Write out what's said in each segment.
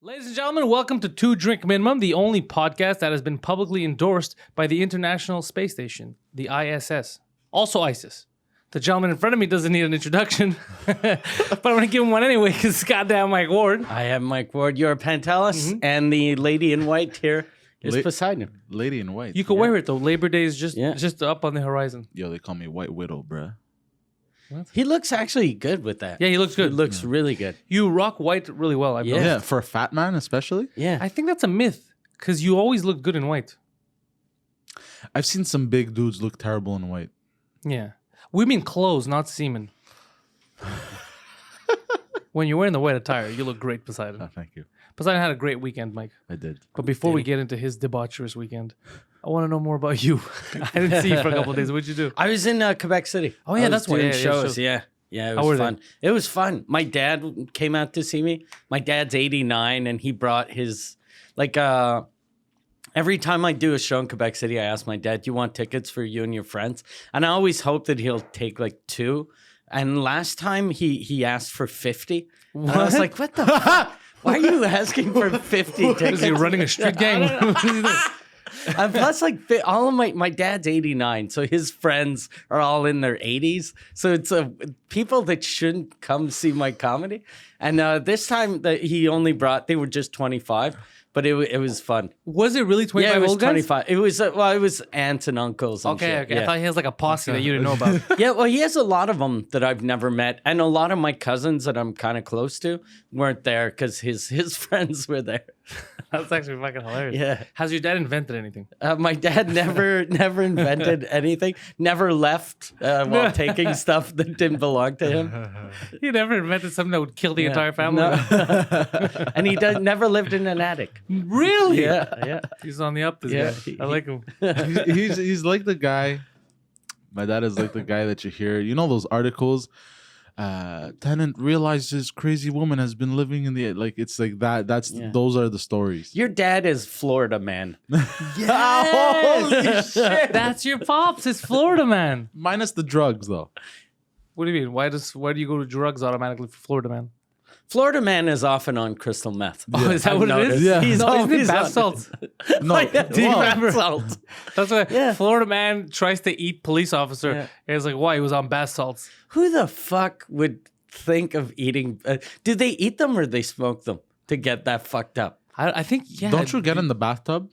Ladies and gentlemen, welcome to Two Drink Minimum, the only podcast that has been publicly endorsed by the International Space Station, the ISS, also ISIS. The gentleman in front of me doesn't need an introduction, but I'm going to give him one anyway because it's goddamn Mike Ward. I am Mike Ward. You're Pantelis, and the lady in white here is Poseidon. Lady in white. You could wear it though. Labor Day is just up on the horizon. Yo, they call me White Widow, bruh. He looks actually good with that. Yeah, he looks good. He looks really good. You rock white really well. I've noticed. Yeah, for a fat man especially. Yeah. I think that's a myth because you always look good in white. I've seen some big dudes look terrible in white. Yeah. We mean clothes, not semen. When you're wearing the white attire, you look great, Poseidon. Oh, thank you. Poseidon had a great weekend, Mike. I did. But before we get into his debaucherous weekend, I want to know more about you. I didn't see you for a couple of days. What'd you do? I was in Quebec City. Oh, yeah, I was that's why. doing Yeah, shows. shows. Yeah, it How were was they? fun. It was fun. My dad came out to see me. My dad's 89, and he brought his, every time I do a show in Quebec City, I ask my dad, do you want tickets for you and your friends? And I always hope that he'll take like 2. And last time he asked for 50. And I was like, what the fuck? Why are you asking for 50 tickets? Is he running a street gang? And plus, all of my dad's 89, so his friends are all in their 80s. So it's people that shouldn't come see my comedy. And this time that he only brought, they were just 25. But it was fun. Was it really 25 Yeah, it was old guys? 25. It was it was aunts and uncles. And Okay. shit. I Yeah. thought he has like a posse that you didn't know about. Yeah, well, he has a lot of them that I've never met, and a lot of my cousins that I'm kind of close to weren't there because his friends were there. That's actually fucking hilarious. Yeah. Has your dad invented anything? My dad never invented anything. Never left while taking stuff that didn't belong to him. He never invented something that would kill the entire family. No. And he never lived in an attic. Really? Yeah. He's on the up, this Yeah. guy. I like him. He's like the guy. My dad is like the guy that you hear. You know those articles. Tenant realizes crazy woman has been living in the it's like that. Those are the stories. Your dad is Florida man. Holy shit. That's your pops. It's Florida man. Minus the drugs though. What do you mean? Why do you go to drugs automatically for Florida man? Florida man is often on crystal meth. Oh, is that I've what it is? noticed. Yeah. He's No, isn't it always bath on- salts? No, Deep well, bath salt. That's why Yeah. Florida man tries to eat police officer. Yeah. And it's like, why? He was on bath salts. Who the fuck would think of eating? Do they eat them or they smoke them to get that fucked up? I think, yeah. don't you get in the bathtub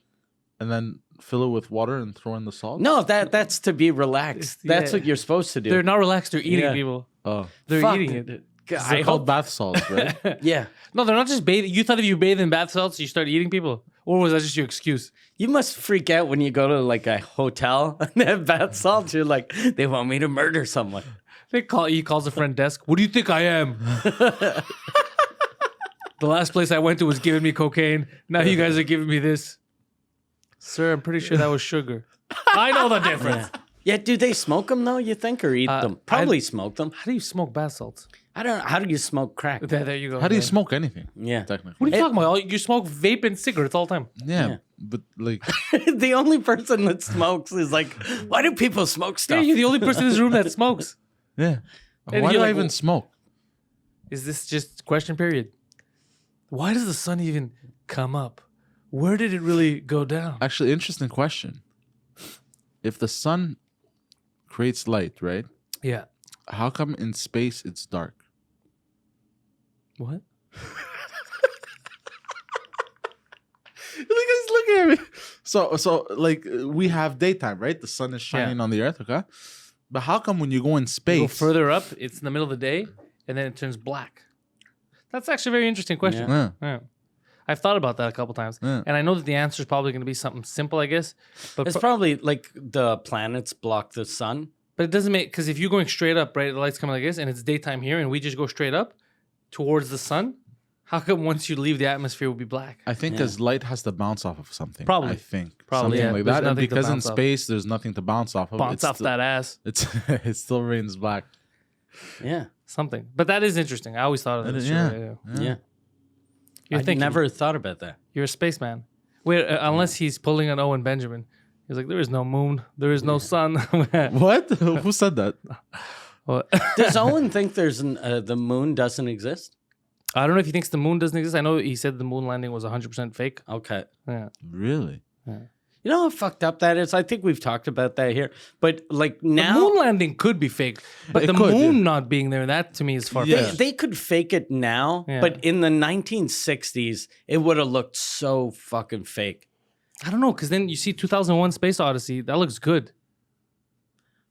and then fill it with water and throw in the salt? No, that's to be relaxed. That's Yeah. what you're supposed to do. They're not relaxed. They're eating Yeah. people. Oh, They're Fuck. eating it. I they're called hope. bath salts, right? Yeah. No, they're not just bathing. You thought if you bathe in bath salts, you start eating people? Or was that just your excuse? You must freak out when you go to like a hotel and they have bath salts. You're like, they want me to murder someone. He calls a friend desk. What do you think I am? The last place I went to was giving me cocaine. Now you guys are giving me this. Sir, I'm pretty sure that was sugar. I know the difference. Yeah, do they smoke them though, you think, or eat them? Probably smoke them. How do you smoke bath salts? I don't know. How do you smoke crack? There you go. How do you smoke anything? Yeah. Technically. What are you talking about? You smoke vape and cigarettes all the time. Yeah, but like The only person that smokes is like, why do people smoke Yeah, stuff? you're the only person in this room that smokes. yeah. And Why you're do I like, even smoke? Is this just question period? Why does the sun even come up? Where did it really go down? Actually, interesting question. If the sun creates light, right? Yeah. How come in space it's dark? What? He's looking at me. So like we have daytime, right? The sun is shining on the earth, okay? But how come when you go in space? You go further up, it's in the middle of the day, and then it turns black. That's actually a very interesting question. Yeah. Yeah. I've thought about that a couple times, Yeah. and I know that the answer is probably going to be something simple, I guess. But It's probably like the planets block the sun. but it doesn't make, because if you're going straight up, right, the light's coming like this, and it's daytime here, and we just go straight up towards the sun. How come once you leave the atmosphere, it will be black? I think because light has to bounce off of something. Probably. I think. Probably, Something yeah. like There's that. And nothing to because in bounce off. space there's nothing to bounce off of. Bounce off that ass. It's it still rains black. Yeah. Something. But that is interesting. I always thought of That that. is- Sure, yeah. Yeah. You're I thinking, never thought about that. you're a spaceman. Wait, unless he's pulling an Owen Benjamin. He's like, there is no moon. There is no sun. What? Who said that? What? Does Owen think the moon doesn't exist? I don't know if he thinks the moon doesn't exist. I know he said the moon landing was 100% fake. Okay. Yeah. Really? You know how fucked up that is? I think we've talked about that here. But like now, The moon landing could be fake, but It the could, moon yeah. not being there, that to me is far Yeah. fetched. they could fake it now, Yeah. but in the 1960s, it would have looked so fucking fake. I don't know, because then you see 2001 Space Odyssey. That looks good.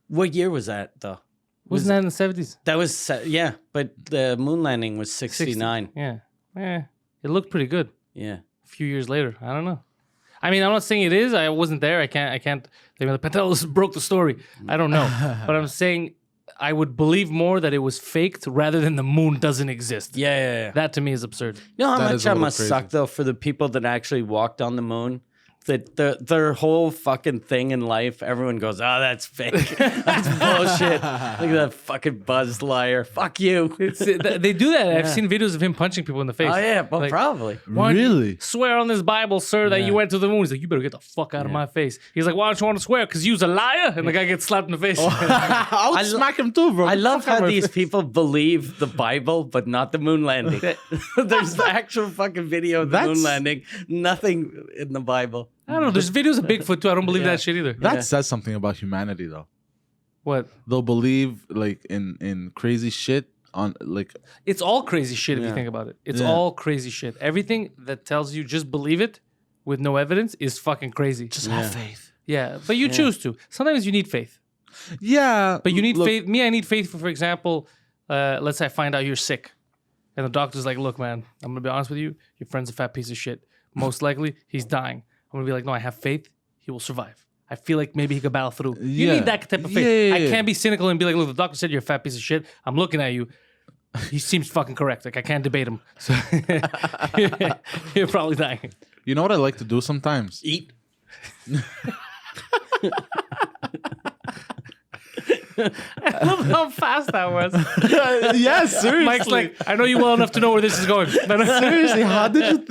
What year was that, though? Wasn't that in the 70s? That was, yeah, but the moon landing was 69. Yeah. It looked pretty good Yeah. a few years later. I don't know. I mean, I'm not saying it is. I wasn't there. I can't. The Pantelis broke the story. I don't know. But I'm saying I would believe more that it was faked rather than the moon doesn't exist. Yeah. That to me is absurd. You know how That much is a I little must crazy. suck, though, for the people that actually walked on the moon? That their whole fucking thing in life, everyone goes, oh, that's fake. That's bullshit. Look at that fucking buzz liar. Fuck you. They do that. I've seen videos of him punching people in the face. Oh, yeah, well, Like, probably. "Why don't you Really? Swear on this Bible, sir, that you went to the moon." He's like, "You better get the fuck out of my face." He's like, "Why don't you want to swear? Because you's a liar." And the guy gets slapped in the face. I would smack him too, bro. I love Fuck how my these face. people believe the Bible, but not the moon landing. There's the actual fucking video of the moon That's- landing. Nothing in the Bible. I don't know. There's videos of Bigfoot too. I don't believe that shit either. That says something about humanity, though. What? They'll believe like in crazy shit on like It's all crazy shit if you Yeah. think about it. It's Yeah. all crazy shit. Everything that tells you just believe it with no evidence is fucking crazy. just have faith. Yeah, but you choose to. Sometimes you need faith. Yeah, But you need look, faith. Me, I need faith for example, let's say I find out you're sick. And the doctor's like, "Look, man, I'm going to be honest with you. Your friend's a fat piece of shit. Most likely, he's dying." I'm going to be like, "No, I have faith. He will survive. I feel like maybe he could battle through." You Yeah. need that type of faith. Yeah. I can't be cynical and be like, "Look, the doctor said you're a fat piece of shit. I'm looking at you. He seems fucking correct. Like, I can't debate him." So you're probably dying. You know what I like to do sometimes? Eat. I love how fast that was. Yes, seriously. Mike's like, "I know you well enough to know where this is going." Seriously, how did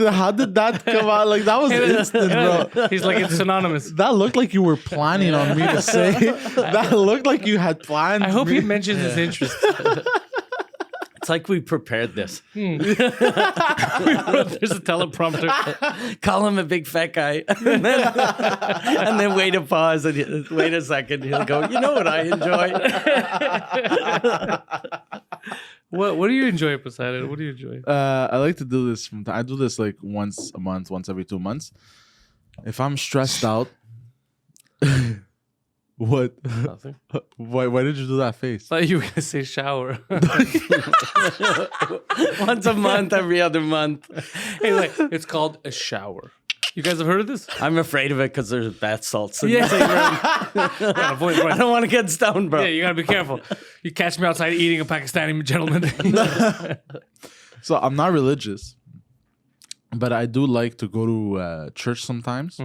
that come out? Like that was instant, bro. He's like, "It's synonymous." That looked like you were planning on me to say. That looked like you had planned. I hope me. he mentions his interest. It's like we prepared this. There's a teleprompter. Call him a big fat guy. and then wait a pause and wait a second. He'll go, you know what I enjoy? What do you enjoy, Poseidon? What do you enjoy? I like to do this from I do this like once a month, once every 2 months. If I'm stressed out, what? Nothing. Why did you do that face? I thought you were gonna say shower. Once a month, every other month. He's like, it's called a shower. You guys have heard of this? I'm afraid of it because there's bath salts in Yeah. the same room. Gotta avoid it. I don't want to get stoned, bro. Yeah, you gotta be careful. You catch me outside eating a Pakistani gentleman. So I'm not religious, but I do like to go to church sometimes.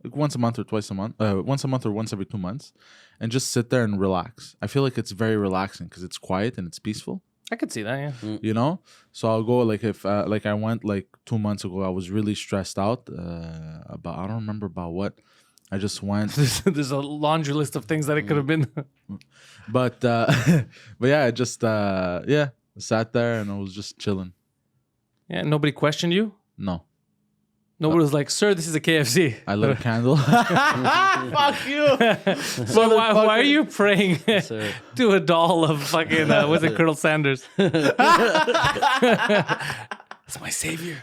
Like once a month or twice a month, once a month or once every 2 months, and just sit there and relax. I feel like it's very relaxing because it's quiet and it's peaceful. I could see that, yeah. You know, so I'll go like if like I went like 2 months ago. I was really stressed out about I don't remember about what. I just went, There's a laundry list of things that it could have been. but but yeah, I just sat there and I was just chilling. Yeah, nobody questioned you. No, Nobody was like, "Sir, this is a KFC." I lit a candle. Fuck you. So why are you praying Sir. to a doll of fucking what's it, Colonel Sanders? That's my savior.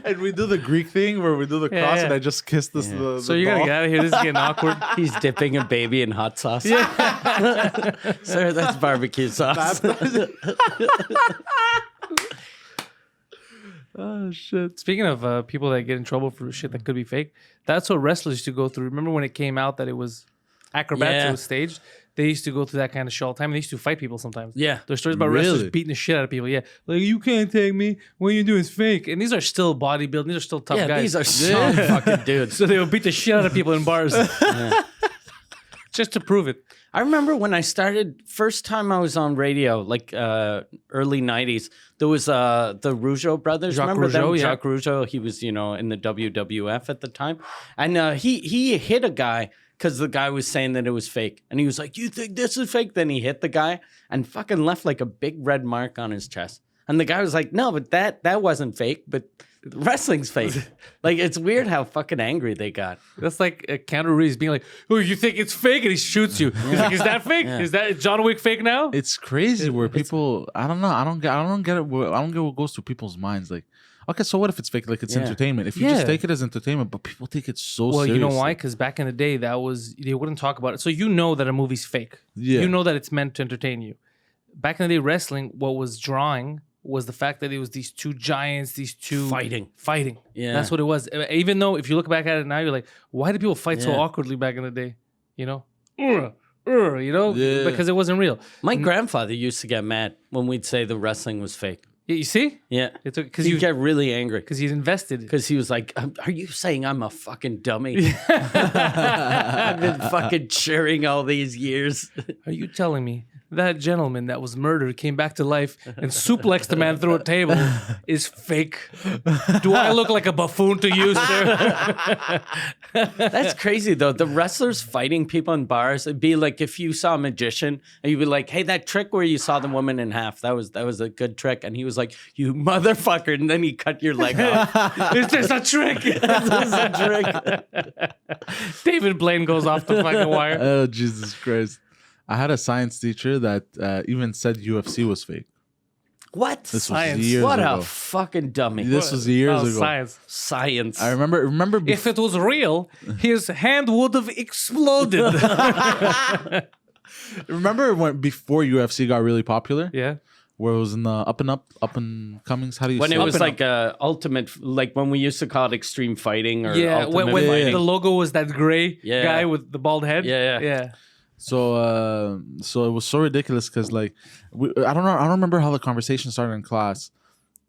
And we do the Greek thing where we do the cross, yeah. and I just kiss this. Yeah. So you gotta get out of here. This is getting awkward. He's dipping a baby in hot sauce. Yeah. Sir, that's barbecue sauce. Oh shit! Speaking of people that get in trouble for shit that could be fake, that's what wrestlers used to go through. Remember when it came out that it was acrobats, Yeah. it was staged? They used to go through that kind of shit all the time. And they used to fight people sometimes. Yeah. There's stories about wrestlers Really? beating the shit out of people. Yeah. Like, you can't take me. What you do is fake. And these are still bodybuilding. These are still tough Yeah, guys. these are strong fucking dudes. So they would beat the shit out of people in bars. Just to prove it. I remember when I started, first time I was on radio, like early 90s, there was the Rougeau brothers. Jacques Remember them? Rougeau, yeah. Jacques Rougeau, he was, in the WWF at the time. And he hit a guy because the guy was saying that it was fake. And he was like, "You think this is fake?" Then he hit the guy and fucking left like a big red mark on his chest. And the guy was like, no, but that wasn't fake, but wrestling's fake. Like, it's weird how fucking angry they got. That's like Keanu Reeves being like, "Oh, you think it's fake?" and he shoots you. He's like, "Is that fake? Is that John Wick fake now?" It's crazy where people. I don't know. I don't get it. I don't get what goes through people's minds. Like, okay, so what if it's fake? Like, it's entertainment. If you just take it as entertainment, but people take it so seriously. Well, you know why? Because back in the day, they wouldn't talk about it. So you know that a movie's fake. Yeah. You know that it's meant to entertain you. Back in the day, wrestling, what was drawing was the fact that it was these two giants, these two Fighting. Yeah, that's what it was. Even though if you look back at it now, you're like, why did people fight so awkwardly back in the day? You know, because it wasn't real. My grandfather used to get mad when we'd say the wrestling was fake. You see? Yeah. Because He'd get really angry. Because he's invested. Because he was like, are you saying I'm a fucking dummy? I've been fucking cheering all these years. Are you telling me that gentleman that was murdered came back to life and suplexed the man through a table is fake? Do I look like a buffoon to you, sir? That's crazy, though. The wrestlers fighting people in bars, it'd be like if you saw a magician and you'd be like, hey, that trick where you saw the woman in half, that was a good trick. And he was like, you motherfucker. And then he cut your leg off. Is this a trick? This is a trick. David Blaine goes off the fucking wire. Oh, Jesus Christ. I had a science teacher that even said UFC was fake. What? This Science. was years What ago. a fucking dummy. This was years ago. Science. Science. I remember If it was real, his hand would have exploded. remember when before UFC got really popular? Yeah. Where it was in the up and comings. How do you When say it was and like ultimate, like when we used to call it extreme fighting or Yeah, ultimate when fighting. the logo was that gray guy with the bald head. Yeah. So it was so ridiculous because like I don't remember how the conversation started in class,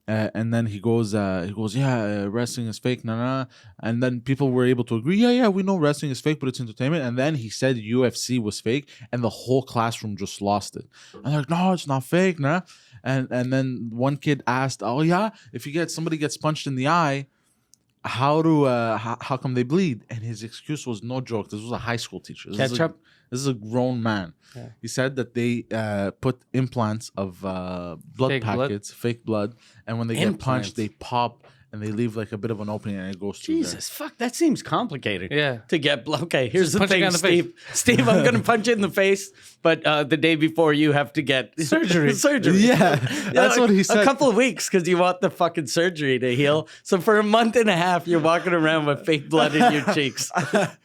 and then he goes wrestling is fake, nah. And then people were able to agree, yeah, we know wrestling is fake, but it's entertainment. And then he said UFC was fake, and the whole classroom just lost it. And they're like, no, it's not fake, nah. And then one kid asked, oh yeah, if somebody gets punched in the eye, how come they bleed? And his excuse was no joke. This was a high school teacher. This is a grown man. Yeah. He said that they put implants of blood packets, fake blood, and when they get punched, they pop and they leave like a bit of an opening and it goes through Jesus, fuck, that seems complicated. Yeah. To get blood. Okay, here's Just the thing, Steve. Steve, I'm going to punch you in the face, but the day before you have to get surgery. Yeah, that's what he said. A couple of weeks because you want the fucking surgery to heal. So for a month and a half, you're walking around with fake blood in your cheeks.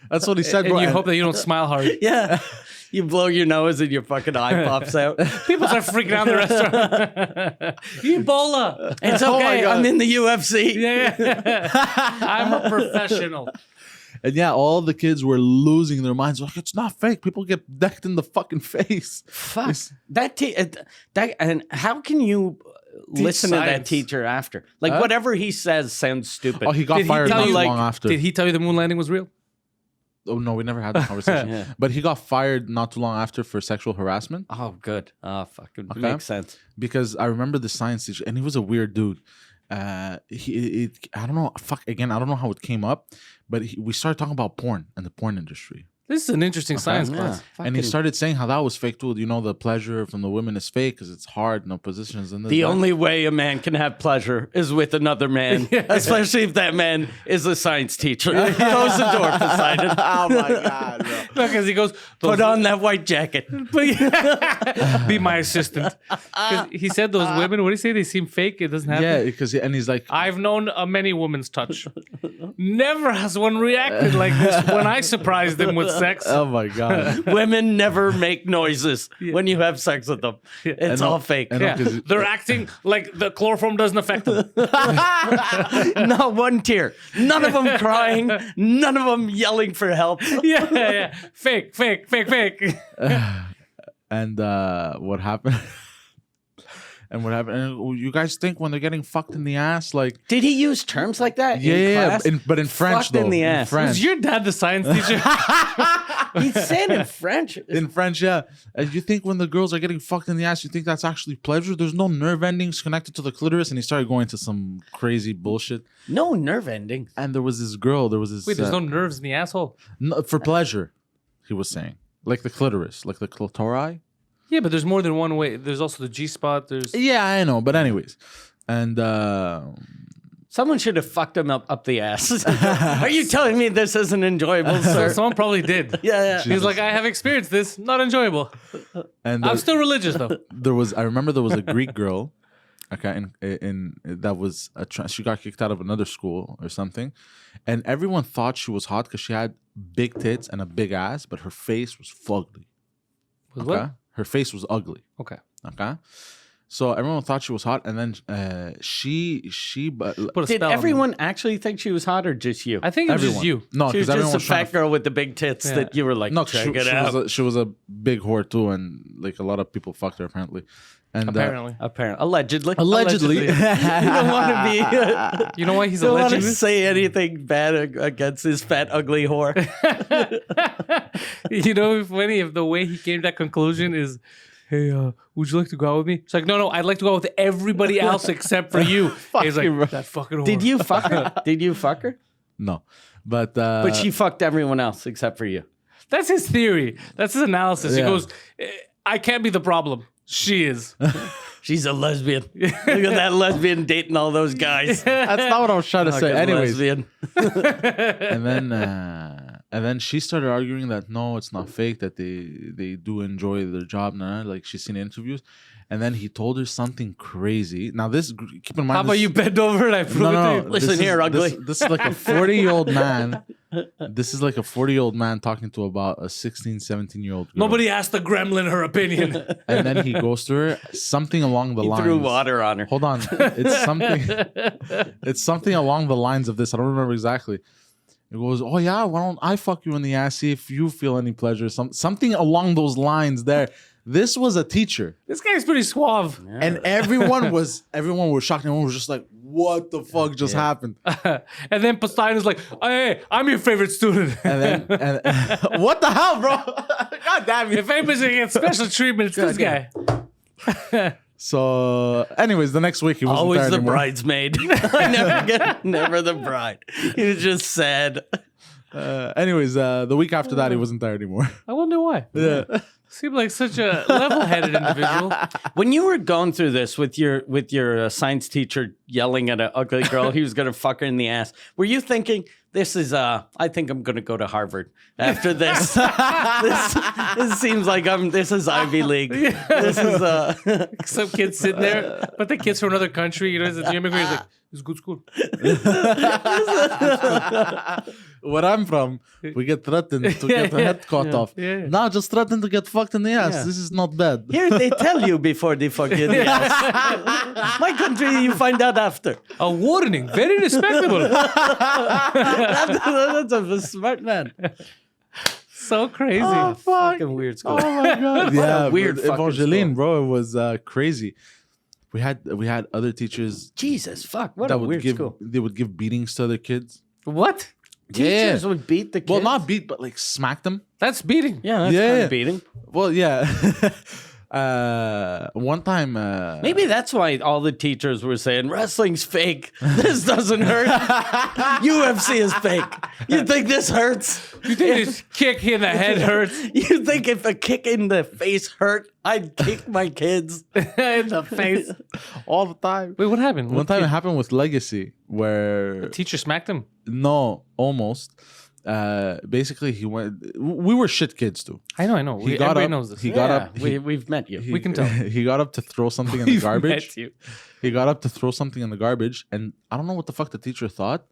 That's what he said. And you hope that you don't smile hard. Yeah. You blow your nose and your fucking eye pops out. People start freaking out in the restaurant. Ebola. It's okay. I'm in the UFC. Yeah. I'm a professional. And yeah, all the kids were losing their minds. Like, it's not fake. People get decked in the fucking face. Fuck. And how can you listen to that teacher after? Like, whatever he says sounds stupid. Oh, he got fired not you, long after. Did he tell you the moon landing was real? Oh, no, we never had that conversation. Yeah. But he got fired not too long after for sexual harassment. Oh, good. Oh, fuck. It makes sense. Because I remember the science teacher, and he was a weird dude. I don't know. I don't know how it came up, but we started talking about porn and the porn industry. This is an interesting science class. And he started saying how that was fake too. You know, the pleasure from the women is fake because it's hard, no positions. And the only way a man can have pleasure is with another man, especially if that man is a science teacher. Close the door, Poseidon. Oh my God, bro. Because he goes, put on that white jacket. Be my assistant. He said those women, what do you say? They seem fake. It doesn't happen. Yeah, because and he's like, I've known many women's touch. Never has one reacted like this when I surprised them with sex. Oh my God. Women never make noises when you have sex with them. It's all fake. They're acting like the chloroform doesn't affect them. Not one tear. None of them crying. None of them yelling for help. Yeah. Fake. And what happened? And what happened? And you guys think when they're getting fucked in the ass, like did he use terms like that? Yeah, in class? but in French fucked though. In the ass. In French. Was your dad the science teacher? He said in French. In French, yeah. And you think when the girls are getting fucked in the ass, you think that's actually pleasure? There's no nerve endings connected to the clitoris, and he started going to some crazy bullshit. No nerve endings. And there was this girl. There was this. Wait, there's no nerves in the asshole. No, for pleasure, he was saying, like the clitoris, like the clitori. Yeah, but there's more than one way. There's also the G spot. There's Yeah, I know. But anyways, and Someone should have fucked him up the ass. Are you telling me this isn't enjoyable, sir? someone probably did. Yeah. He's like, I have experienced this. Not enjoyable. and I'm still religious though. I remember there was a Greek girl, okay, in that was she got kicked out of another school or something, and everyone thought she was hot because she had big tits and a big ass, but her face was fugly. Was Okay, what? her face was ugly. Okay. Okay, so everyone thought she was hot, and then she Put a Did spell on everyone actually think she was hot or just you? me. I think it was just everyone. you. No, She was because everyone just a was trying fat girl with the big tits Yeah. that you were like, No, check it out. she was a big whore too, and like a lot of people fucked her apparently. And Apparently. Apparently. Allegedly. allegedly, You don't want to be... You know why he's don't want to allegedly? say anything bad against this fat, ugly whore. You know, it's funny if the way he came to that conclusion is, hey, would you like to go out with me? It's like, no, I'd like to go out with everybody else except for you. He's like, you, that fucking whore. Did you fuck her? Did you fuck her? no, but But she fucked everyone else except for you. That's his theory. That's his analysis. He Yeah. goes, I can't be the problem. She is. She's a lesbian. Look at that lesbian dating all those guys. that's not what I was trying to say. Fucking Anyways, lesbian. and then she started arguing that no, it's not fake, that they do enjoy their job. Nah, like she's seen interviews, and then he told her something crazy. Now this, keep in mind. How about this- you bend over and I prove No, it to no, you? no. Listen this here, is, ugly. This is like a 40-year-old man. This is like a 40-year-old man talking to about a 16, 17-year-old girl. Nobody asked the gremlin her opinion. And then he goes to her something along the He lines. threw water on her. Hold on, it's something. It's something along the lines of this. I don't remember exactly. It goes, oh yeah, why don't I fuck you in the ass, see if you feel any pleasure? Something along those lines there. This was a teacher. This guy's pretty suave. And everyone was shocked. Everyone was just like, what the fuck just happened? And then Poseidon is like, hey, I'm your favorite student. And then what the hell, bro? God damn you. If anybody's gonna get special treatment, it's this guy. So anyways, the next week he wasn't Always there the anymore. bridesmaid. never the bride. He was just sad. Anyways, the week after that he wasn't there anymore. I wonder why. Yeah. Seemed like such a level-headed individual. When you were going through this with your science teacher yelling at an ugly girl, he was gonna fuck her in the ass. Were you thinking, this is I think I'm gonna go to Harvard after this. this seems like this is Ivy League. This is Some kid sitting there, but the kid's from another country. You know, the immigrant is like, it's a good school. Where I'm from, we get threatened to get the head cut off. yeah. Now just threatened to get fucked in the ass. Yeah. This is not bad. Here they tell you before they fuck you in the ass. My country, you find out after. A warning, very respectable. That's a smart man. So crazy. Oh, fuck. Fucking weird school. Oh my god. Yeah, weird but fucking Evangeline, school. bro, it was crazy. We had other teachers Jesus, fuck! What that a would weird give school. they would give beatings to other kids. What? Teachers would beat the kids. Well, not beat, but like smack them. That's beating. Yeah, that's Yeah. kind of beating. Well, yeah. One time, Maybe that's why all the teachers were saying wrestling's fake. This doesn't hurt. UFC is fake. You think this hurts? You think this kick in the head hurts? You think if a kick in the face hurt, I'd kick my kids? In the face. all the time. Wait, what happened? One What time it kid? happened with Legacy, where Teacher smacked him. no, almost. Basically, he went. We were shit kids too. I know. He got Everybody up. knows this. He got Yeah, up. He, we've met you. he- We can tell. He got up to throw something in the We've garbage. met you. He got up to throw something in the garbage, and I don't know what the fuck the teacher thought.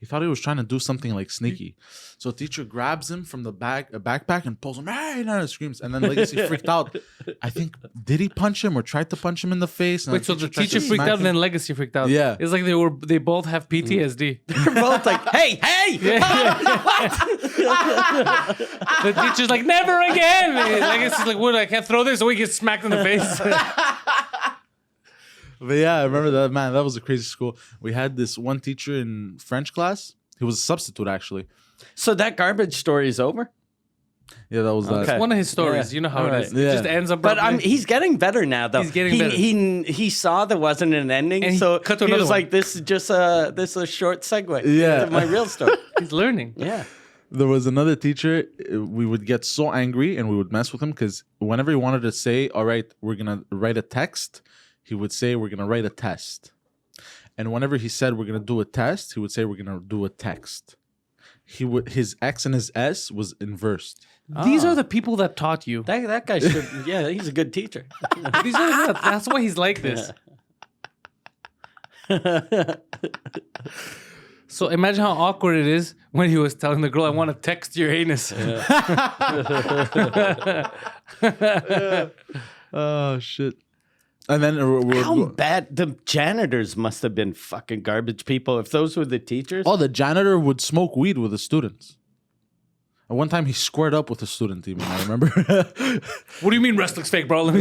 He thought he was trying to do something like sneaky. So the teacher grabs him from the backpack and pulls him, hey, and screams. And then Legacy freaked out. I think, did he punch him or tried to punch him in the face? And Wait, so the tried to teacher freaked smack out and him. then Legacy freaked out. Yeah. It's like they both have PTSD. They're both like, hey! The teacher's like, never again. Legacy's like, what? I can't throw this. So he gets smacked in the face. But yeah, I remember that, man. That was a crazy school. We had this one teacher in French class. He was a substitute, actually. So that garbage story is over? Yeah, that was Okay. that. One of his stories. Yeah. You know how All it is. right. It Yeah. just ends up. But abruptly. he's getting better now, though. He's getting better. He saw there wasn't an ending, And he so cut to he another was one. like, "This is just a short segue Yeah. to my real story." He's learning. Yeah, There was another teacher. We would get so angry and we would mess with him because whenever he wanted to say, "All right, we're gonna write a text," he would say, "We're gonna write a test." And whenever he said, "We're gonna do a test," he would say, "We're gonna do a text." His X and his S was inversed. These are the people that taught you. That guy should. Yeah, he's a good teacher. That's why he's like this. So imagine how awkward it is when he was telling the girl, "I want to text your anus." Oh shit! And then How bad the janitors must have been fucking garbage people. If those were the teachers. the janitor would smoke weed with the students. And one time he squared up with a student even, I remember. What do you mean wrestling's fake, bro? Let me...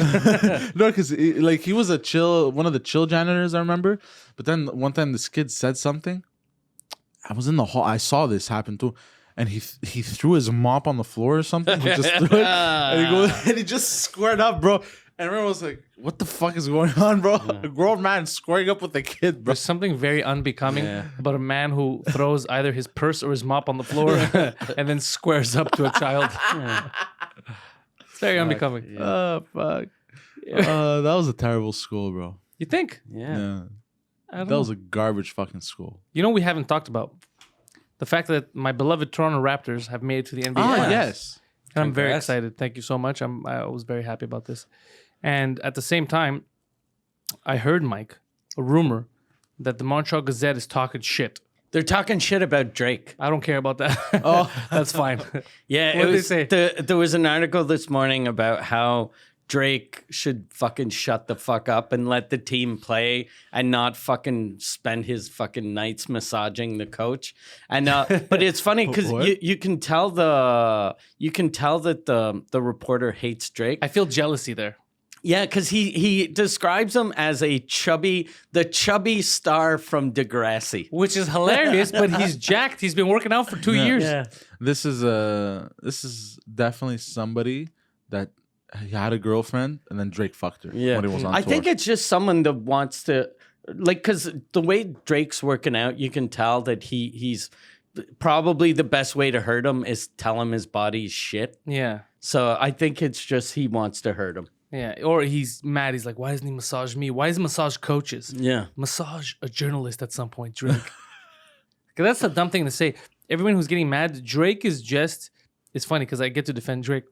No, because he was one of the chill janitors, I remember. But then one time this kid said something. I was in the hall. I saw this happen too. And he threw his mop on the floor or something. He just threw it. And he just squared up, bro. And everyone was like, "What the fuck is going on, bro?" A grown man squaring up with a kid, bro. There's something very unbecoming about a man who throws either his purse or his mop on the floor and then squares up to a child. It's very unbecoming. Yeah. Oh, fuck. That was a terrible school, bro. You think? Yeah. I don't That know. was a garbage fucking school. You know we haven't talked about? The fact that my beloved Toronto Raptors have made it to the NBA. Yes. And I'm very Congrats. excited. Thank you so much. I was very happy about this. And at the same time, I heard, Mike, a rumor that the Montreal Gazette is talking shit. They're talking shit about Drake. I don't care about that. That's fine. Yeah, What did they say? There was an article this morning about how Drake should fucking shut the fuck up and let the team play and not fucking spend his fucking nights massaging the coach. And but it's funny because What? you can tell that the reporter hates Drake. I feel jealousy there. Yeah, because he describes him as the chubby star from Degrassi. Which is hilarious, but he's jacked. He's been working out for 2 years. Yeah. This is definitely somebody that he had a girlfriend and then Drake fucked her Yeah, when he was on I tour. think it's just someone that wants to, like, because the way Drake's working out, you can tell that he's probably the best way to hurt him is tell him his body's shit. Yeah. So I think it's just he wants to hurt him. Yeah. Or he's mad. He's like, why doesn't he massage me? Why does he massage coaches? Yeah. Massage a journalist at some point, Drake. Because that's a dumb thing to say. Everyone who's getting mad, Drake is just... It's funny because I get to defend Drake.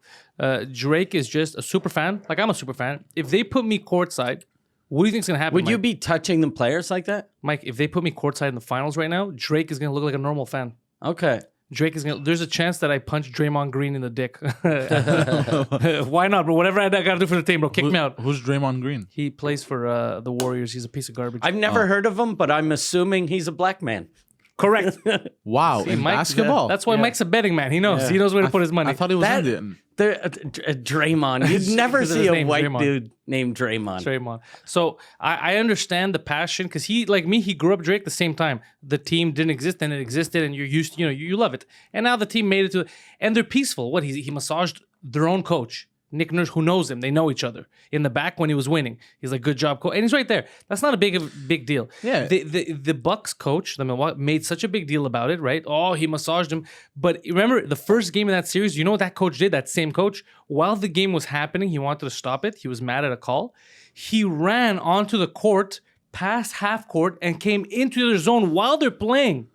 Drake is just a super fan. Like, I'm a super fan. If they put me courtside, what do you think's going to happen, Would you Mike? be touching the players like that? Mike, if they put me courtside in the finals right now, Drake is going to look like a normal fan. Okay. Drake is going to... There's a chance that I punch Draymond Green in the dick. Why not, bro? Whatever I got to do for the team, bro. Kick me out. Who's Draymond Green? He plays for the Warriors. He's a piece of garbage. I've never heard of him, but I'm assuming he's a black man. Correct. Wow, in Mike- basketball. That's why Mike's a betting man. He knows. He knows where to put his money. I thought he was That- Indian. Draymond. You'd never Because of see his a name, white Draymond. dude named Draymond. Draymond. So I understand the passion because he, like me, he grew up Drake the same time. The team didn't exist and it existed, and you're used to, you love it. And now the team made it to, and they're peaceful. What he massaged their own coach, Nick Nurse, who knows him. They know each other. In the back when he was winning, he's like, "Good job, coach," and he's right there. That's not a big deal. Yeah. The Bucks coach, the Milwaukee, made such a big deal about it, right? Oh, he massaged him. But remember the first game of that series, you know what that coach did? That same coach, while the game was happening, he wanted to stop it. He was mad at a call. He ran onto the court, past half court, and came into their zone while they're playing.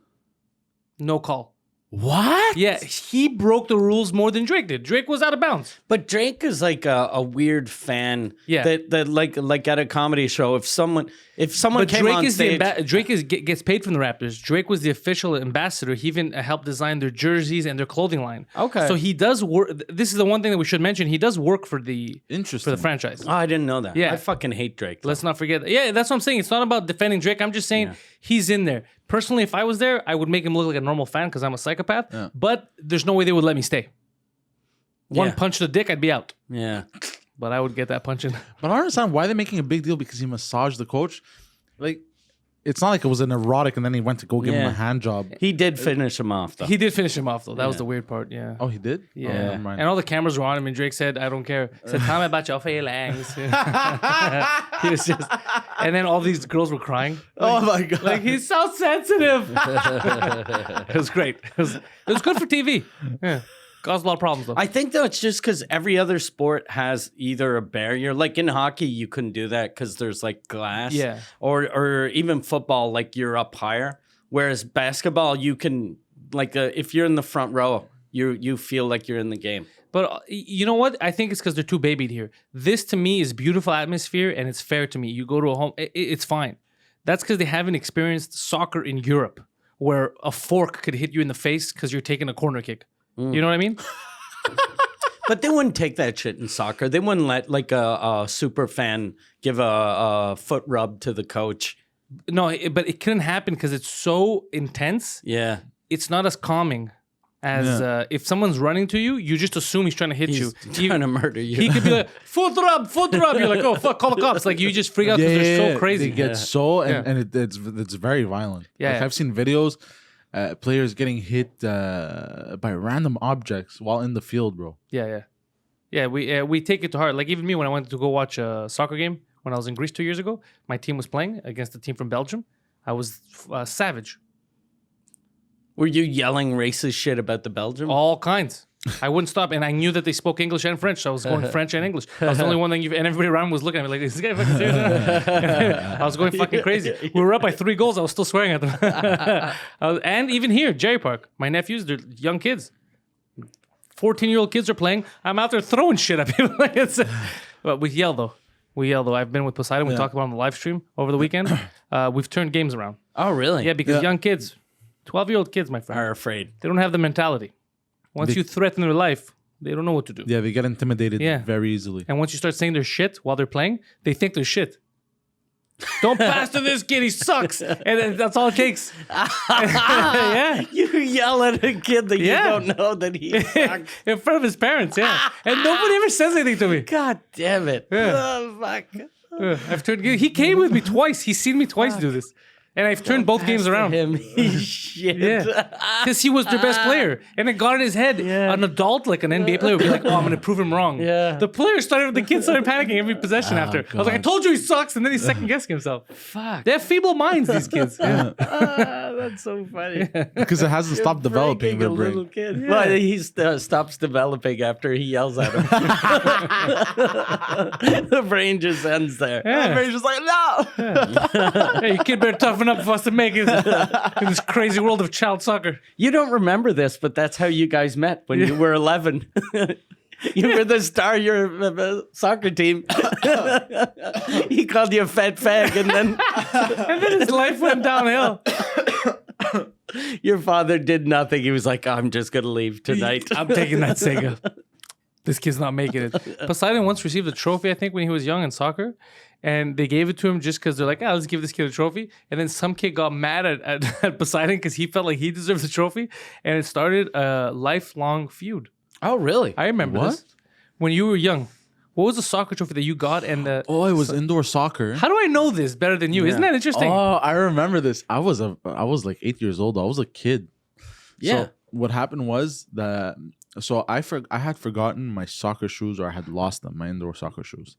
No call. What? Yeah, he broke the rules more than Drake did. Drake was out of bounds. But Drake is like a weird fan. Yeah. That like at a comedy show, if someone But came Drake on is stage, gets paid from the Raptors. Drake was the official ambassador. He even helped design their jerseys and their clothing line. Okay. So he does work. This is the one thing that we should mention. He does work for the Interesting. franchise. oh, I didn't know that. Yeah. I fucking hate Drake. Let's not forget that. Yeah, that's what I'm saying. It's not about defending Drake. I'm just saying he's in there. Personally, if I was there, I would make him look like a normal fan because I'm a psychopath. Yeah. But there's no way they would let me stay. One Yeah. punch to the dick, I'd be out. Yeah. But I would get that punch in. But I don't understand why they're making a big deal because he massaged the coach. Like, it's not like it was an erotic and then he went to go give him Yeah. a hand job. He did finish him off, though. He did finish him off though. That was the weird part. Yeah. Oh, he did? Oh, Yeah. never mind. And all the cameras were on him, and Drake said, "I don't care." He said, "Tell me about your feelings." He was just, and then all these girls were crying. Oh my god! Like he's so sensitive. It was great. It was good for TV. Yeah. Caused a lot of problems though. I think though it's just because every other sport has either a barrier. Like in hockey, you couldn't do that because there's like glass. Yeah. Or even football, like you're up higher. Whereas basketball, you can like if you're in the front row, you feel like you're in the game. But you know what? I think it's because they're too babied here. This to me is beautiful atmosphere and it's fair to me. You go to a home, it's fine. That's because they haven't experienced soccer in Europe, where a fork could hit you in the face because you're taking a corner kick. You know what I mean? But they wouldn't take that shit in soccer. They wouldn't let like a super fan give a foot rub to the coach. No, but it couldn't happen because it's so intense. Yeah. It's not as calming as if someone's running to you, you just assume he's trying to hit He's you. trying to murder you. He could be like, foot rub. You're like, oh, fuck, call the cops. Like, you just freak out because they're so crazy. They get so, and it's very violent. Yeah, Like, yeah. I've seen videos, players getting hit by random objects while in the field, bro. Yeah, we take it to heart. Like, even me, when I went to go watch a soccer game when I was in Greece 2 years ago, my team was playing against a team from Belgium. I was savage. Were you yelling racist shit about the Belgium? All kinds. I wouldn't stop, and I knew that they spoke English and French, so I was going French and English. I was the only one that, and everybody around was looking at me like, "Is this guy fucking serious?" I was going fucking crazy. We were up by 3 goals. I was still swearing at them. And even here, Jerry Park, my nephews, they're young kids. 14-year-old kids are playing. I'm out there throwing shit at people. But we yell though. I've been with Poseidon. We talked about it on the live stream over the weekend. We've turned games around. Oh, really? Yeah, because young kids, 12-year-old kids, my friend, Are afraid. they don't have the mentality. Once you threaten their life, they don't know what to do. Yeah, they get intimidated very easily. And once you start saying their shit while they're playing, they think they're shit. Don't pass to this kid, he sucks. And then that's all it takes. Yeah. You yell at a kid that you don't know that he sucks. In front of his parents, yeah. And nobody ever says anything to me. God damn it. Yeah. Oh, fuck. I've turned. He came with me twice. He's seen me twice do this. And I've turned both games around. Him. He's shit. Yeah. Because he was their best player. And it got in his head. An adult, like an NBA player, would be like, oh, I'm going to prove him wrong. Yeah. The kid started panicking every possession after. I was like, I told you he sucks. And then he's second guessing himself. Fuck. They have feeble minds, these kids. Yeah. That's so funny. Because it hasn't stopped developing Breaking their a brain. little kid. Well, he stops developing after he yells at him. The brain just ends there. Yeah. The brain's just like, no. Hey, you kid better toughen up for us to make it in this crazy world of child soccer. You don't remember this, but that's how you guys met when you were 11. You were the star of your soccer team. He called you a fat fag, and then His life went downhill. your father did nothing. He was like, I'm just going to leave tonight. I'm taking that Sega. This kid's not making it. Poseidon once received a trophy, I think, when he was young in soccer. And they gave it to him just because they're like, let's give this kid a trophy. And then some kid got mad at Poseidon because he felt like he deserved the trophy. And it started a lifelong feud. Oh, really? I remember this. When you were young, what was the soccer trophy that you got? And Oh, it was indoor soccer. how do I know this better than you? Isn't that interesting? Oh, I remember this. I was like 8 years old. I was a kid. Yeah. So what happened was that I had forgotten my soccer shoes, or I had lost them, my indoor soccer shoes.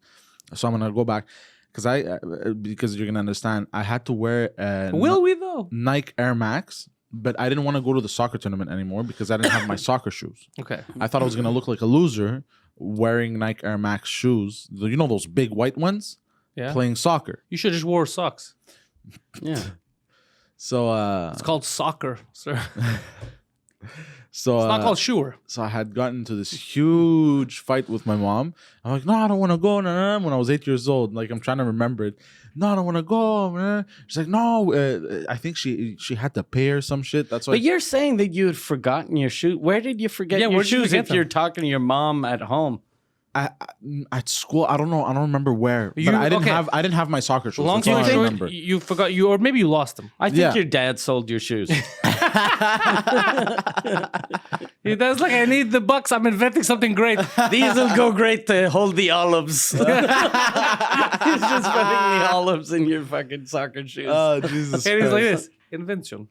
So I'm gonna go back because you're gonna understand. I had to wear Will we though? Nike Air Max, but I didn't want to go to the soccer tournament anymore because I didn't have my soccer shoes. Okay. I thought I was gonna look like a loser wearing Nike Air Max shoes. You know those big white ones? Yeah. Playing soccer. You should have just wore socks. Yeah. So It's called soccer, sir. so It's not called shoer. So I had gotten into this huge fight with my mom. I'm like, no, I don't want to go. Nah. When I was 8 years old, like I'm trying to remember it. No, I don't want to go. Nah. She's like, no. I think she had to pay her some shit. That's why. But you're saying that you had forgotten your shoes. Where did you forget your where'd you shoes forget if them? you're talking to your mom at home? At school, I don't know. I don't remember where. You- But I didn't okay. have my soccer shoes. Long That's all story I short, remember. you forgot or maybe you lost them. I think Yeah. your dad sold your shoes. He does like, I need the bucks. I'm inventing something great. These will go great to hold the olives. He's just putting the olives in your fucking soccer shoes. Oh, Jesus And he's like Christ. this. Invention.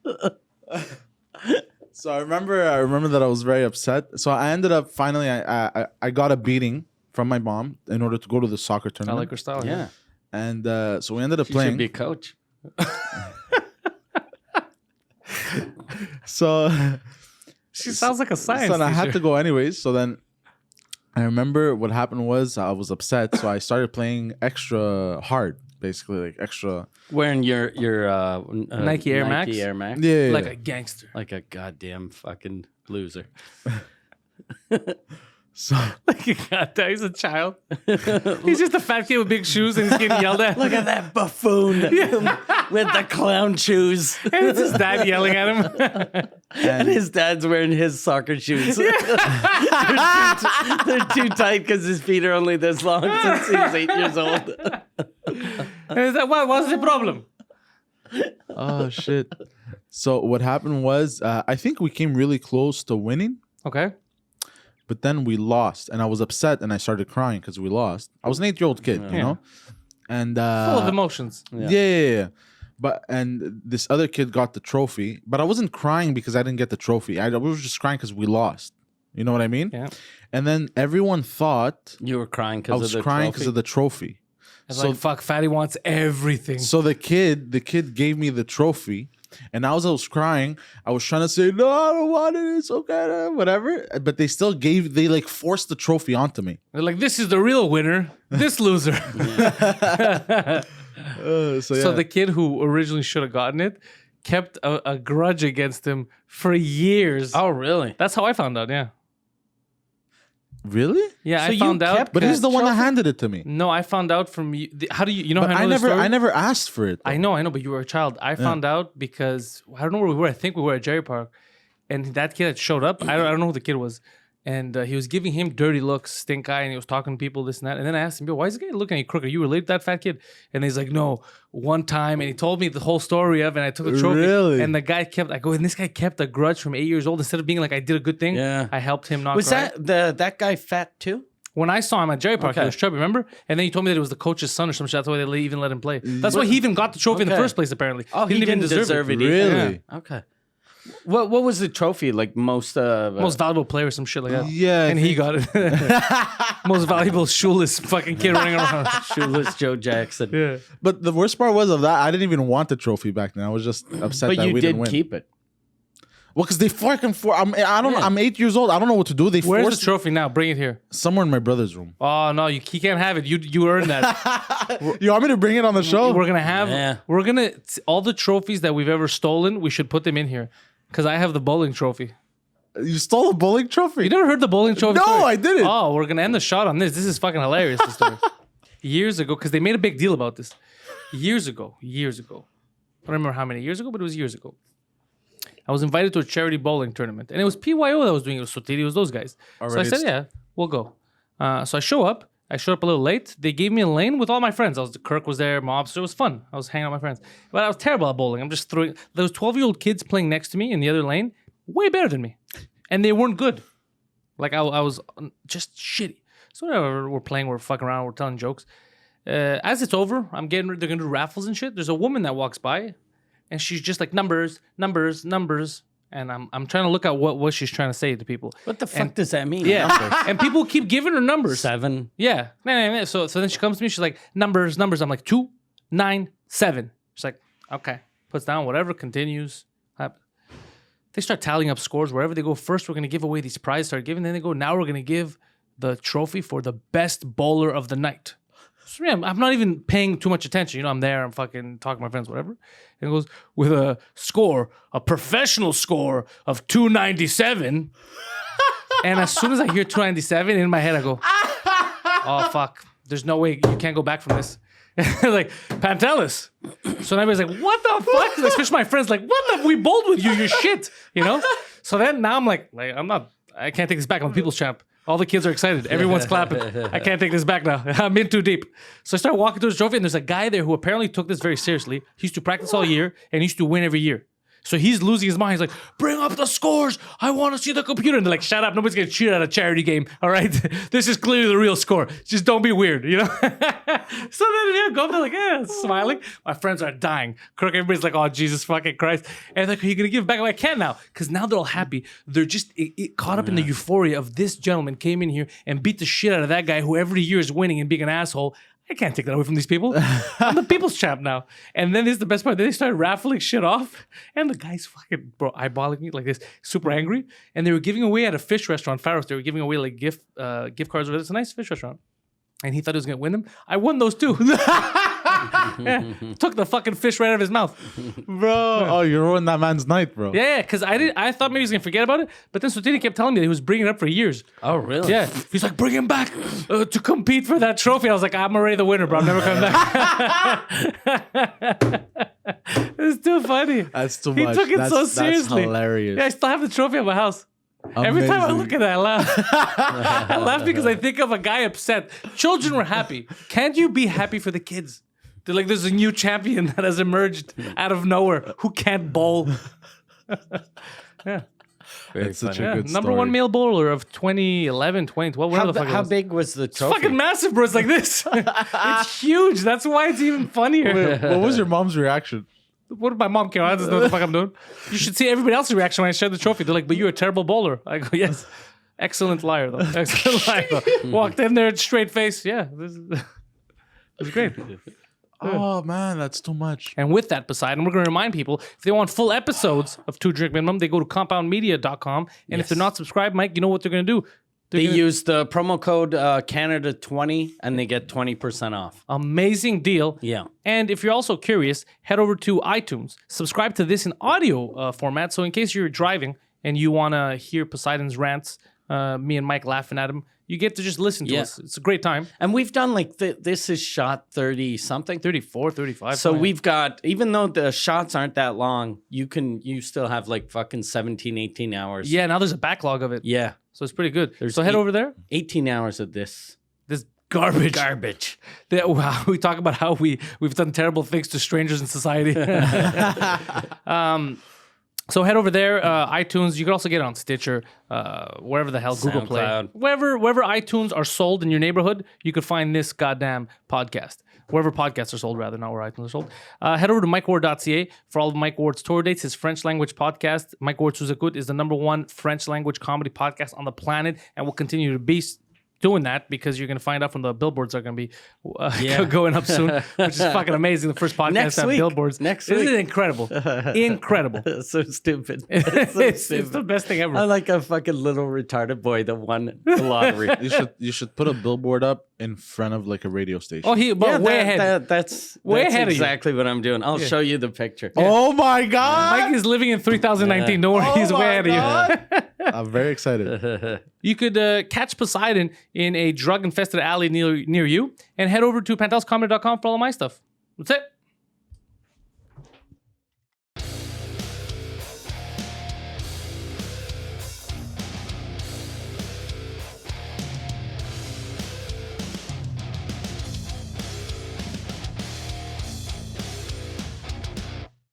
So I remember that I was very upset. So I ended up finally I got a beating from my mom in order to go to the soccer I tournament. like her style. Yeah. And so we ended up You playing. should be a coach. So She sounds like a science so I had teacher. to go anyways. So then I remember what happened was I was upset, so I started playing extra hard, basically like extra. Wearing your Nike Air Max? Air Max. Yeah, Like a gangster. Like a goddamn fucking loser. So God, he's a child. He's just a fat kid with big shoes and he's getting yelled at. Look at that buffoon with the clown shoes. And it's his dad yelling at him. And his dad's wearing his soccer shoes. they're too tight because his feet are only this long since he's 8 years old. And he's like, what's the problem? oh shit. So what happened was I think we came really close to winning. Okay. But then we lost, and I was upset, and I started crying because we lost. I was an 8-year-old kid, you know, and Full of emotions. yeah. But and this other kid got the trophy, but I wasn't crying because I didn't get the trophy. I was just crying because we lost. You know what I mean? Yeah. And then everyone thought You were crying I because of was the crying trophy? because of the trophy. It's So like, fuck, Fatty wants everything. so the kid gave me the trophy. And as I was crying, I was trying to say, no, I don't want it. It's okay, whatever. But they still they like forced the trophy onto me. They're like, this is the real winner. This loser. So yeah. So the kid who originally should have gotten it kept a grudge against him for years. Oh, really? That's how I found out, yeah. Really? Yeah, So I you found out. kept But he's the one that trophy? handed it to me. No, I found out from you. How do you know But how I know the story? I never asked for it. I know, but you were a child. I found out because I don't know where we were. I think we were at Jerry Park, and that kid had showed up. I don't know who the kid was, and he was giving him dirty looks, stink eye, and he was talking to people, this and that. And then I asked him, "Yo, why is the guy looking at you crooked? Are you related to that fat kid?" And he's like, "No, one time," and he told me the whole story of, it, and I took a trophy. Really? And the guy kept. I go, and this guy kept a grudge from 8 years old. Instead of being like, I did a good thing, Yeah. I helped him not. Was cry. that guy fat too? When I saw him at Jerry Park, he Okay. was chubby, remember? And then he told me that it was the coach's son or some shit. That's why they even let him play. That's why he even got the trophy in the Okay. first place, apparently. Oh, he didn't deserve it. Really? Okay. What was the trophy like? Most Most valuable player or some shit like that. Yeah, I And he think- got it. Most valuable shoeless fucking kid running around. shoeless Joe Jackson. Yeah. But the worst part was of that, I didn't even want the trophy back then. I was just upset But that you we didn't did win. keep it. Well, because they fucking I'm 8 years old. I don't know what to do. They Where's forced the trophy now? Bring it here. somewhere in my brother's room. Oh, no, he can't have it. You earned that. You want me to bring it on the show? We're going to have, Yeah. all the trophies that we've ever stolen, we should put them in here. Because I have the bowling trophy. You stole a bowling trophy? You never heard the bowling trophy? No, story? I didn't. Oh, we're going to end the shot on this. This is fucking hilarious, this story. Years ago, because they made a big deal about this. Years ago. I don't remember how many years ago, but it was years ago. I was invited to a charity bowling tournament. And it was PYO that was doing it. It was Sotiri, it was those guys. Already So I said, yeah, we'll go. So I show up. I showed up a little late. They gave me a lane with all my friends. Kirk was there, Mobster. It was fun. I was hanging out with my friends. But I was terrible at bowling. I'm just throwing. There was 12-year-old kids playing next to me in the other lane, way better than me. And they weren't good. Like I was just shitty. So whatever, we're playing, we're fucking around, we're telling jokes. As it's over, they're gonna do raffles and shit. There's a woman that walks by, and she's just like numbers. And I'm trying to look at what she's trying to say to people. What the fuck does that mean? Yeah, Numbers? and people keep giving her numbers. 7. Yeah. No. So then she comes to me. She's like, numbers. I'm like, 2, 9, 7. She's like, okay. Puts down whatever, continues. They start tallying up scores. Wherever they go first, we're going to give away these prizes. Start giving. Then they go, now we're going to give the trophy for the best bowler of the night. So yeah, I'm not even paying too much attention. You know, I'm there. I'm fucking talking to my friends, whatever. And it goes, with a professional score of 297. And as soon as I hear 297, in my head I go, oh, fuck. There's no way. You can't go back from this. Like, Pantelis. So everybody's like, what the fuck? Like, especially my friends like, what the? We bowled with you. You're shit. You know? So then now I'm like, I can't take this back. I'm a people's champ. All the kids are excited. Everyone's clapping. I can't take this back now. I'm in too deep. So I start walking towards the trophy, and there's a guy there who apparently took this very seriously. He used to practice all year, and he used to win every year. So he's losing his mind. He's like, bring up the scores. I want to see the computer. And they're like, shut up. Nobody's going to cheat at a charity game. All right. This is clearly the real score. Just don't be weird, So then, go up there like, smiling. My friends are dying. Crook, everybody's like, oh, Jesus fucking Christ. And like, are you going to give it back? I can't now. Because now they're all happy. They're just caught up in the euphoria of this gentleman came in here and beat the shit out of that guy who every year is winning and being an asshole. I can't take that away from these people. I'm the people's champ now. And then this is the best part. Then they started raffling shit off. And the guy's fucking eyeballing me like this, super angry. And they were giving away at a fish restaurant, Faros. They were giving away like gift cards. It's a nice fish restaurant. And he thought he was going to win them. I won those too. Took the fucking fish right out of his mouth. Bro. Oh, you ruined that man's night, bro. Yeah, because I thought maybe he was going to forget about it. But then Sotini kept telling me that he was bringing it up for years. Oh, really? Yeah. He's like, bring him back to compete for that trophy. I was like, I'm already the winner, bro. I'm never coming back. It's too funny. That's too He much. took it so That's seriously. hilarious. Yeah, I still have the trophy at my house. Every time I look at it, I laugh. I laugh because I think of a guy upset. Children were happy. Can't you be happy for the kids? They're like, there's a new champion that has emerged out of nowhere who can't bowl. Yeah. It's such a good Number story. one male bowler of 2011, 2012, whatever the fuck it How was. big was the It's trophy? fucking massive, bro. It's like this. It's huge. That's why it's even funnier. Wait, what was your mom's reaction? What did my mom care? I just know what the fuck I'm doing. You should see everybody else's reaction when I share the trophy. They're like, but you're a terrible bowler. I go, yes. Excellent liar, though. Excellent liar, though. Walked in there, straight face. Yeah, this is great. Oh, man, that's too much. And with that, Poseidon, we're going to remind people, if they want full episodes of 2 Drink Minimum, they go to compoundmedia.com. And if they're not subscribed, Mike, you know what they're going to do? They use the promo code Canada20 and they get 20% off. Amazing deal. Yeah. And if you're also curious, head over to iTunes. Subscribe to this in audio format. So in case you're driving and you want to hear Poseidon's rants, me and Mike laughing at him, you get to just listen to us. It's a great time. And we've done like, this is shot 30 something. 34, 35. So we've got, even though the shots aren't that long, you still have like fucking 17, 18 hours. Yeah, now there's a backlog of it. Yeah. So it's pretty good. So head over there. 18 hours of this. This garbage. Garbage. Wow, we talk about how we've done terrible things to strangers in society. So head over there, iTunes. You can also get it on Stitcher, wherever the hell, Google Play. SoundCloud. Wherever iTunes are sold in your neighborhood, you could find this goddamn podcast. Wherever podcasts are sold, rather, not where iTunes are sold. Head over to MikeWard.ca for all of Mike Ward's tour dates. His French language podcast, Mike Ward Sous Écoute, is the #1 French language comedy podcast on the planet and will continue to be doing that because you're going to find out from the billboards are going to be going up soon, which is fucking amazing. The first podcast Next to have week. Billboards. Next This week. is incredible. Incredible. So stupid. It's the best thing ever. I'm like a fucking little retarded boy that won the lottery. You should put a billboard up in front of like a radio station. Oh, way ahead. That's Way that's ahead of you. exactly what I'm doing. I'll show you the picture. Oh my God! Mike is living in 3019. Don't worry, he's way ahead of you. I'm very excited. You could catch Poseidon in a drug-infested alley near you and head over to panteliscomedy.com for all of my stuff. That's it.